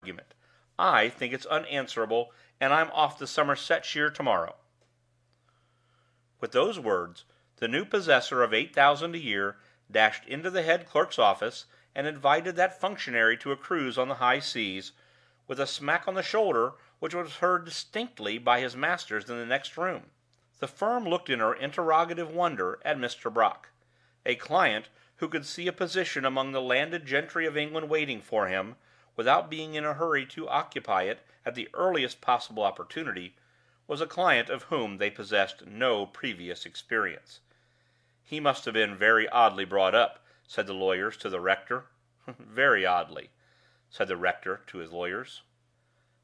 argument. I think it's unanswerable, and I'm off to Somersetshire to-morrow." With those words, the new possessor of 8,000 a year dashed into the head clerk's office, and invited that functionary to a cruise on the high seas, with a smack on the shoulder which was heard distinctly by his masters in the next room. The firm looked in interrogative wonder at Mr. Brock. A client who could see a position among the landed gentry of England waiting for him, without being in a hurry to occupy it at the earliest possible opportunity, was a client of whom they possessed no previous experience. "He must have been very oddly brought up," said the lawyers to the rector. "Very oddly," said the rector to his lawyers.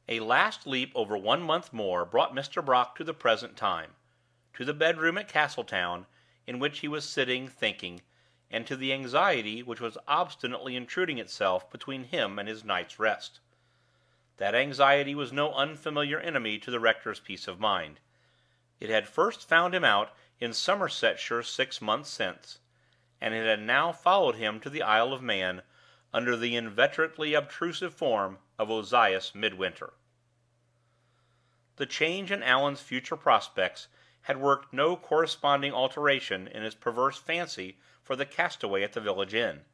A last leap over 1 month more brought Mr. Brock to the present time, to the bedroom at Castletown in which he was sitting thinking, and to the anxiety which was obstinately intruding itself between him and his night's rest. That anxiety was no unfamiliar enemy to the rector's peace of mind. It had first found him out in Somersetshire 6 months since, and it had now followed him to the Isle of Man under the inveterately obtrusive form of Ozias Midwinter. The change in Allan's future prospects had worked no corresponding alteration in his perverse fancy for the castaway at the village inn.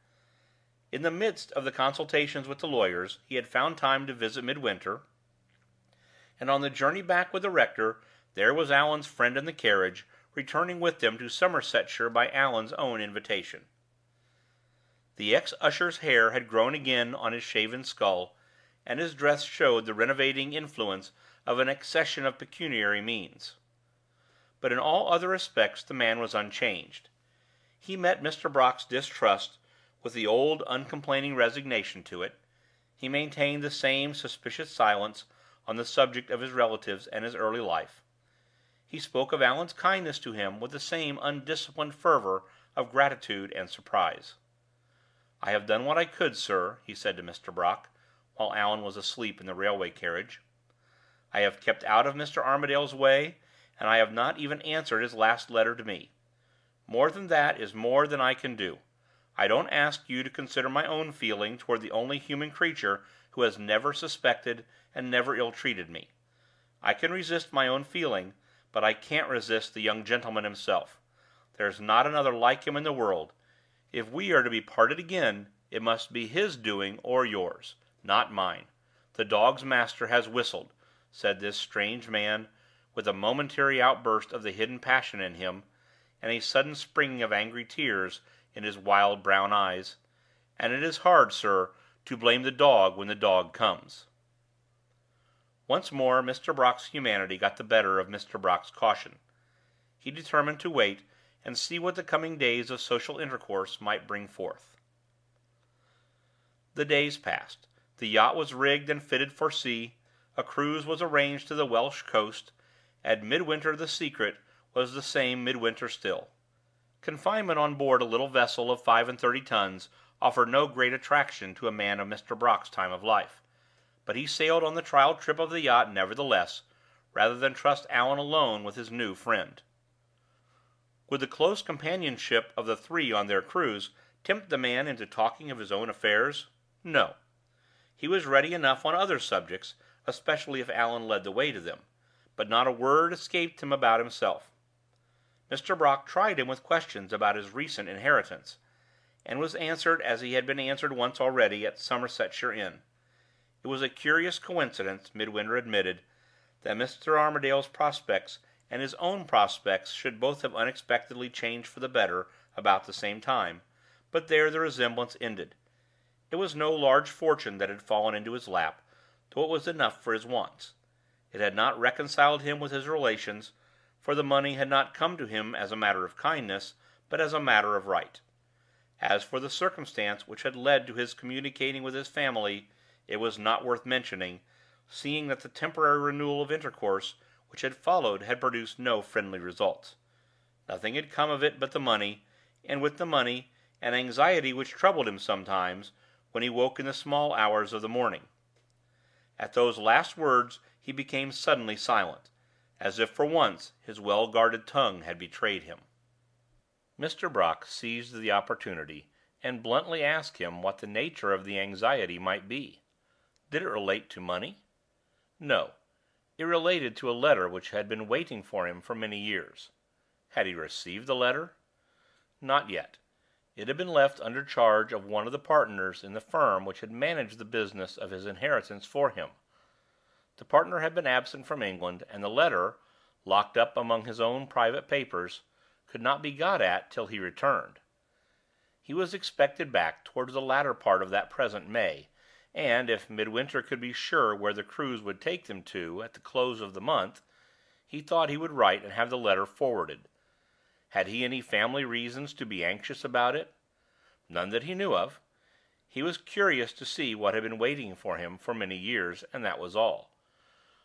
In the midst of the consultations with the lawyers he had found time to visit Midwinter, and on the journey back with the rector there was Allan's friend in the carriage, returning with them to Somersetshire by Allan's own invitation. The ex-usher's hair had grown again on his shaven skull, and his dress showed the renovating influence of an accession of pecuniary means. But in all other respects the man was unchanged. He met Mr. Brock's distrust with the old uncomplaining resignation to it; he maintained the same suspicious silence on the subject of his relatives and his early life; he spoke of Allan's kindness to him with the same undisciplined fervor of gratitude and surprise. "I have done what I could, sir," he said to Mr. Brock, while Allan was asleep in the railway carriage. "I have kept out of Mr. Armadale's way, and I have not even answered his last letter to me. More than that is more than I can do. I don't ask you to consider my own feeling toward the only human creature who has never suspected and never ill-treated me. I can resist my own feeling, but I can't resist the young gentleman himself. There's not another like him in the world. If we are to be parted again, it must be his doing or yours, not mine. The dog's master has whistled," said this strange man, with a momentary outburst of the hidden passion in him, and a sudden springing of angry tears in his wild brown eyes, "and it is hard, sir, to blame the dog when the dog comes." Once more Mr. Brock's humanity got the better of Mr. Brock's caution. He determined to wait and see what the coming days of social intercourse might bring forth. The days passed. The yacht was rigged and fitted for sea. A cruise was arranged to the Welsh coast, and Midwinter the Secret was the same Midwinter still. Confinement on board a little vessel of 35 tons offered no great attraction to a man of Mr. Brock's time of life, but he sailed on the trial trip of the yacht nevertheless, rather than trust Allan alone with his new friend. Would the close companionship of the three on their cruise tempt the man into talking of his own affairs? No. He was ready enough on other subjects, especially if Allan led the way to them, but not a word escaped him about himself. Mr. Brock tried him with questions about his recent inheritance, and was answered as he had been answered once already at Somersetshire Inn. It was a curious coincidence, Midwinter admitted, that Mr. Armadale's prospects and his own prospects should both have unexpectedly changed for the better about the same time, but there the resemblance ended. It was no large fortune that had fallen into his lap, though it was enough for his wants. It had not reconciled him with his relations, for the money had not come to him as a matter of kindness, but as a matter of right. As for the circumstance which had led to his communicating with his family, it was not worth mentioning, seeing that the temporary renewal of intercourse which had followed had produced no friendly results. Nothing had come of it but the money, and with the money an anxiety which troubled him sometimes when he woke in the small hours of the morning. At those last words he became suddenly silent, as if for once his well-guarded tongue had betrayed him. Mr. Brock seized the opportunity, and bluntly asked him what the nature of the anxiety might be. Did it relate to money? No. It related to a letter which had been waiting for him for many years. Had he received the letter? Not yet. It had been left under charge of one of the partners in the firm which had managed the business of his inheritance for him. The partner had been absent from England, and the letter, locked up among his own private papers, could not be got at till he returned. He was expected back towards the latter part of that present May, and, if Midwinter could be sure where the cruise would take them to at the close of the month, he thought he would write and have the letter forwarded. Had he any family reasons to be anxious about it? None that he knew of. He was curious to see what had been waiting for him for many years, and that was all.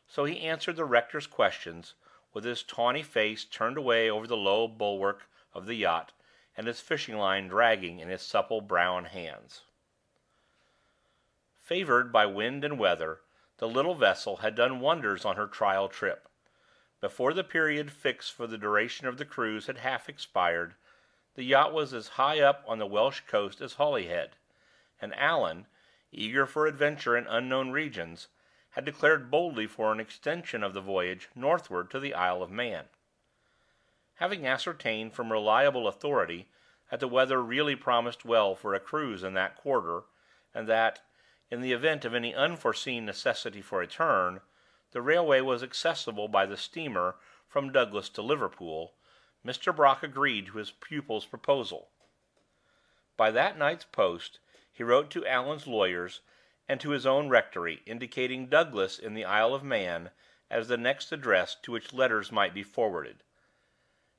So he answered the rector's questions, with his tawny face turned away over the low bulwark of the yacht, and his fishing line dragging in his supple brown hands. Favored by wind and weather, the little vessel had done wonders on her trial trip. Before the period fixed for the duration of the cruise had half expired, the yacht was as high up on the Welsh coast as Holyhead, and Allan, eager for adventure in unknown regions, had declared boldly for an extension of the voyage northward to the Isle of Man. Having ascertained from reliable authority that the weather really promised well for a cruise in that quarter, and that, in the event of any unforeseen necessity for a turn, the railway was accessible by the steamer from Douglas to Liverpool, Mr. Brock agreed to his pupil's proposal. By that night's post he wrote to Allan's lawyers and to his own rectory, indicating Douglas in the Isle of Man as the next address to which letters might be forwarded.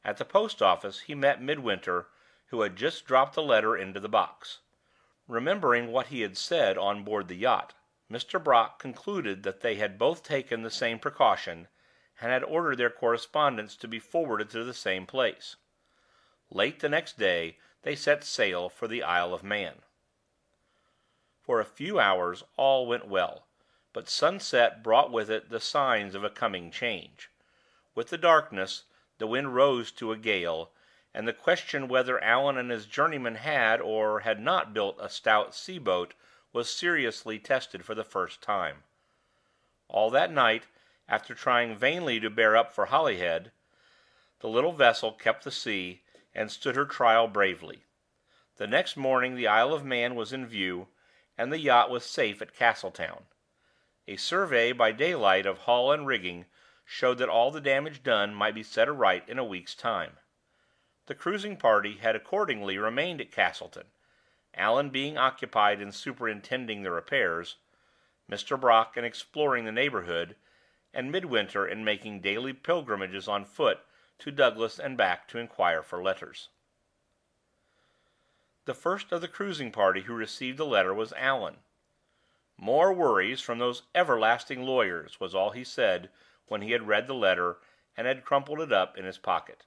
At the post-office he met Midwinter, who had just dropped the letter into the box. Remembering what he had said on board the yacht, Mr. Brock concluded that they had both taken the same precaution, and had ordered their correspondence to be forwarded to the same place. Late the next day they set sail for the Isle of Man. For a few hours all went well, but sunset brought with it the signs of a coming change. With the darkness the wind rose to a gale, and the question whether Allan and his journeyman had or had not built a stout sea-boat was seriously tested for the first time. All that night, after trying vainly to bear up for Holyhead, the little vessel kept the sea, and stood her trial bravely. The next morning the Isle of Man was in view, and the yacht was safe at Castletown. A survey by daylight of hull and rigging showed that all the damage done might be set aright in a week's time. The cruising party had accordingly remained at Castleton, Allan being occupied in superintending the repairs, Mr. Brock in exploring the neighborhood, and Midwinter in making daily pilgrimages on foot to Douglas and back to inquire for letters. The first of the cruising party who received the letter was Allan. "More worries from those everlasting lawyers," was all he said when he had read the letter and had crumpled it up in his pocket.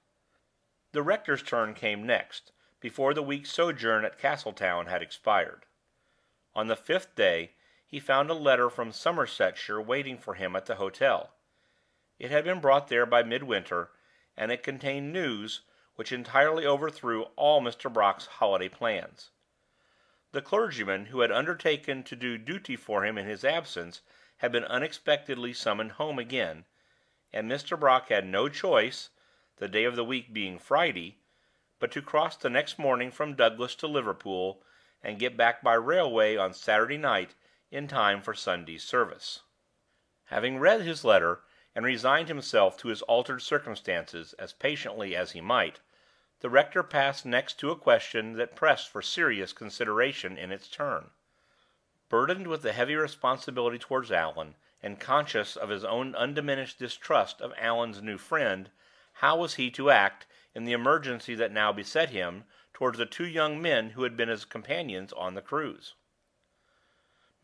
The rector's turn came next, before the week's sojourn at Castletown had expired. On the 5th day he found a letter from Somersetshire waiting for him at the hotel. It had been brought there by Midwinter, and it contained news which entirely overthrew all Mr. Brock's holiday plans. The clergyman who had undertaken to do duty for him in his absence had been unexpectedly summoned home again, and Mr. Brock had no choice, the day of the week being Friday, but to cross the next morning from Douglas to Liverpool, and get back by railway on Saturday night in time for Sunday's service. Having read his letter, and resigned himself to his altered circumstances as patiently as he might, the rector passed next to a question that pressed for serious consideration in its turn. Burdened with the heavy responsibility towards Allan, and conscious of his own undiminished distrust of Allan's new friend, how was he to act in the emergency that now beset him towards the two young men who had been his companions on the cruise?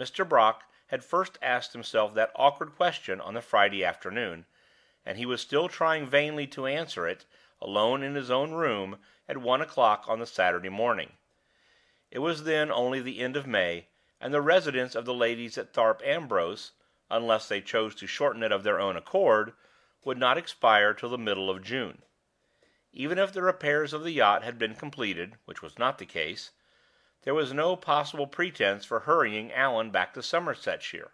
Mr. Brock had first asked himself that awkward question on the Friday afternoon, and he was still trying vainly to answer it, alone in his own room, at 1 o'clock on the Saturday morning. It was then only the end of May, and the residence of the ladies at Thorpe Ambrose, unless they chose to shorten it of their own accord, would not expire till the middle of June. Even if the repairs of the yacht had been completed, which was not the case, there was no possible pretense for hurrying Allan back to Somersetshire.